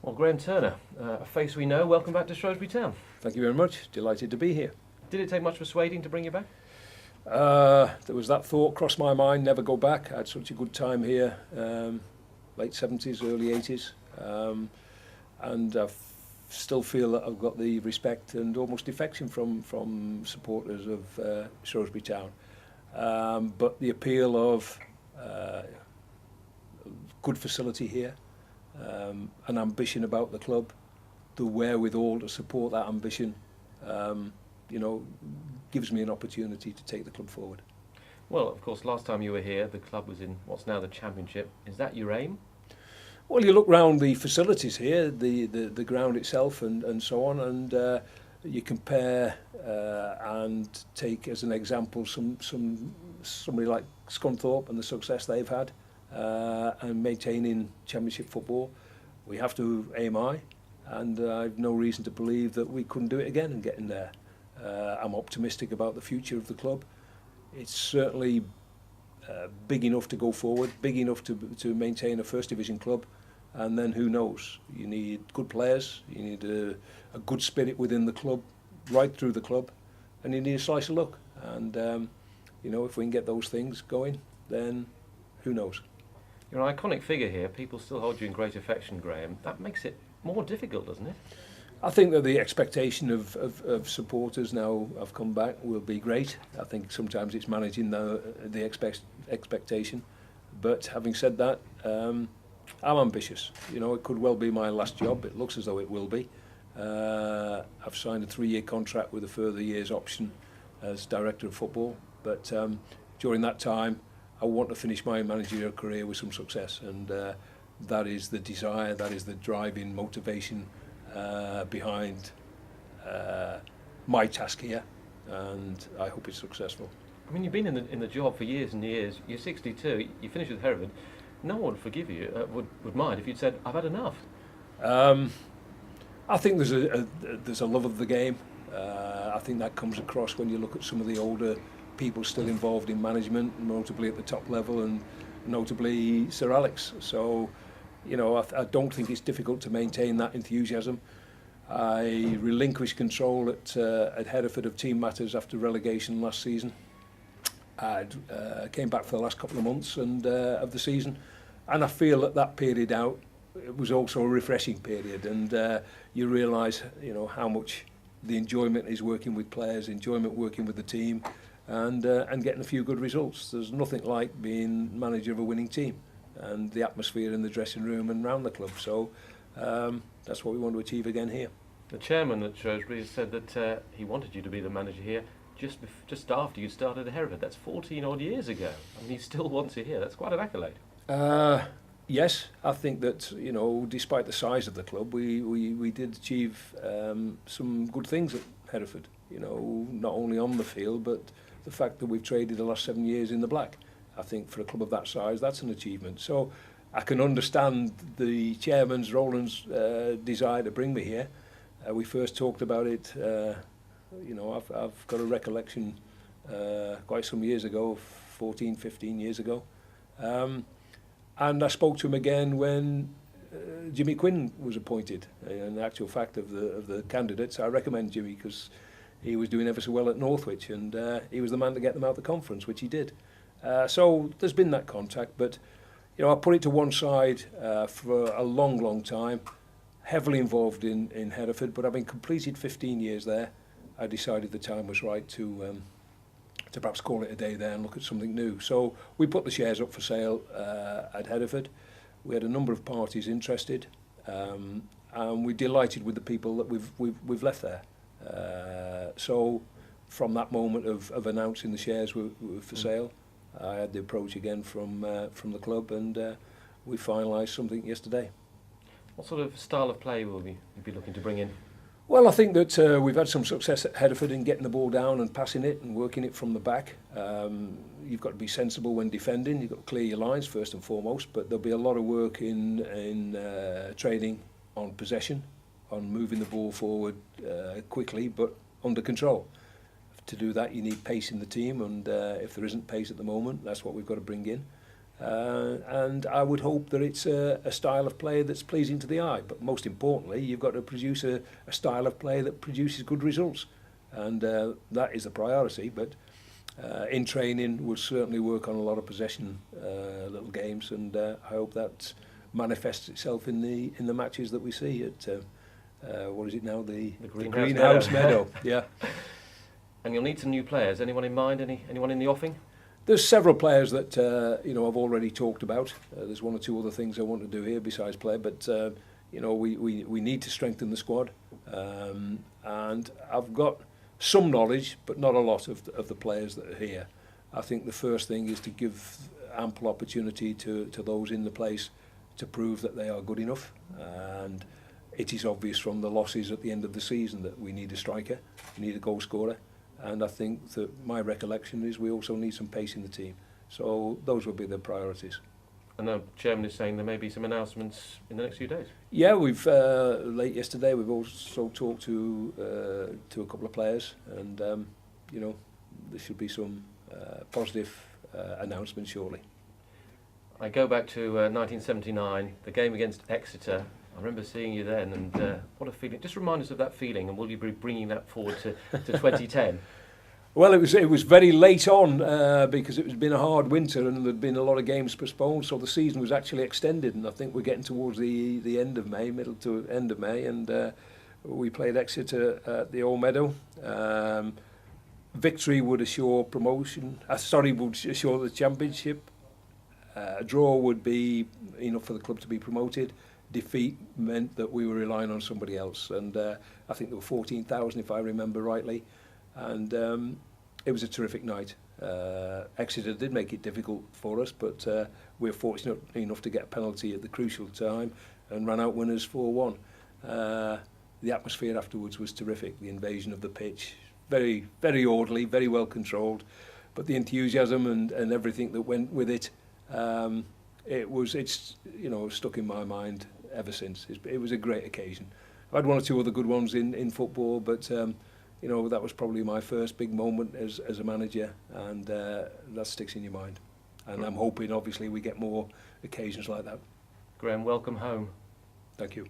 Well, Graham Turner, a face we know, welcome back to Shrewsbury Town. Thank you very much. Delighted to be here. Did it take much persuading to bring you back? There was that thought crossed my mind, never go back. I had such a good time here, late 70s, early 80s. And I still feel that I've got the respect and almost affection from supporters of Shrewsbury Town. But the appeal of good facility here, an ambition about the club, the wherewithal to support that ambition, gives me an opportunity to take the club forward. Well, of course, last time you were here, the club was in what's now the Championship. Is that your aim? Well, you look round the facilities here, the ground itself and so on, and you compare and take as an example somebody like Scunthorpe and the success they've had and maintaining Championship football. We have to aim high, and I've no reason to believe that we couldn't do it again and get in there. I'm optimistic about the future of the club. It's certainly big enough to go forward, big enough to maintain a first division club, and then who knows? You need good players, you need a good spirit within the club, right through the club, and you need a slice of luck. And if we can get those things going, then who knows? You're an iconic figure here. People still hold you in great affection, Graham. That makes it more difficult, doesn't it? I think that the expectation of supporters now have come back will be great. I think sometimes it's managing the expectation. But having said that, I'm ambitious. It could well be my last job. It looks as though it will be. I've signed a 3-year contract with a further year's option as director of football. But during that time, I want to finish my managerial career with some success. And that is the desire, that is the driving motivation behind my task here, and I hope it's successful. I mean, you've been in the job for years and years. You're 62. You finished with Hereford. No one would forgive you, would mind if you'd said, "I've had enough." I think there's a love of the game. I think that comes across when you look at some of the older people still involved in management, notably at the top level, and notably Sir Alex. So, I don't think it's difficult to maintain that enthusiasm. I relinquished control at Hereford of team matters after relegation last season. I came back for the last couple of months of the season, and I feel that period out, it was also a refreshing period, and you realise how much the enjoyment is working with players, enjoyment working with the team, and getting a few good results. There's nothing like being manager of a winning team, and the atmosphere in the dressing room and around the club. So that's what we want to achieve again here. The chairman at Shrewsbury has said that he wanted you to be the manager here just after you started at Hereford. That's 14 odd years ago, and he still wants you here. That's quite an accolade. Yes, I think that despite the size of the club, we did achieve some good things at Hereford. Not only on the field, but the fact that we've traded the last 7 years in the black. I think for a club of that size, that's an achievement. So I can understand the chairman's, Roland's desire to bring me here. We first talked about it, I've got a recollection quite some years ago, 14, 15 years ago. And I spoke to him again when Jimmy Quinn was appointed. In actual fact of the candidates, I recommend Jimmy because he was doing ever so well at Northwich, and he was the man to get them out of the conference, which he did. So there's been that contact, but I put it to one side for a long time. Heavily involved in Hereford, but having completed 15 years there, I decided the time was right to perhaps call it a day there and look at something new. So we put the shares up for sale at Hereford. We had a number of parties interested, and we're delighted with the people that we've left there. So from that moment of announcing the shares were for sale, I had the approach again from the club, and we finalised something yesterday. What sort of style of play will you be looking to bring in? Well, I think that we've had some success at Hereford in getting the ball down and passing it and working it from the back. You've got to be sensible when defending. You've got to clear your lines first and foremost, but there'll be a lot of work in training on possession, on moving the ball forward quickly but under control. To do that, you need pace in the team, and if there isn't pace at the moment, that's what we've got to bring in. And I would hope that it's a style of play that's pleasing to the eye. But most importantly, you've got to produce a style of play that produces good results. And that is the priority. But in training, we'll certainly work on a lot of possession little games. And I hope that manifests itself in the matches that we see at, what is it now, the Greenhouse Meadow. Yeah. And you'll need some new players. Anyone in mind? Anyone in the offing? There's several players that I've already talked about. There's one or two other things I want to do here besides play, but we need to strengthen the squad, and I've got some knowledge, but not a lot of the players that are here. I think the first thing is to give ample opportunity to those in the place to prove that they are good enough, and it is obvious from the losses at the end of the season that we need a striker, we need a goal scorer. And I think that my recollection is we also need some pace in the team. So those will be the priorities. And the chairman is saying there may be some announcements in the next few days. Yeah, we've late yesterday we've also talked to a couple of players, and there should be some positive announcements shortly. I go back to 1979, the game against Exeter. I remember seeing you then, and what a feeling. Just remind us of that feeling, and will you be bringing that forward to 2010? Well, it was very late on because it was been a hard winter and there'd been a lot of games postponed, so the season was actually extended, and I think we're getting towards the end of May, middle to end of May, and we played Exeter at the Old Meadow. Victory would assure promotion. Would assure the championship. A draw would be enough for the club to be promoted. Defeat meant that we were relying on somebody else, and I think there were 14,000 if I remember rightly, and it was a terrific night. Exeter did make it difficult for us, but we were fortunate enough to get a penalty at the crucial time and ran out winners 4-1. The atmosphere afterwards was terrific. The invasion of the pitch, very, very orderly, very well controlled, but the enthusiasm and everything that went with it, it's stuck in my mind ever since. It was a great occasion. I had one or two other good ones in football, but that was probably my first big moment as a manager, and that sticks in your mind. And I'm hoping, obviously, we get more occasions like that. Graham, welcome home. Thank you.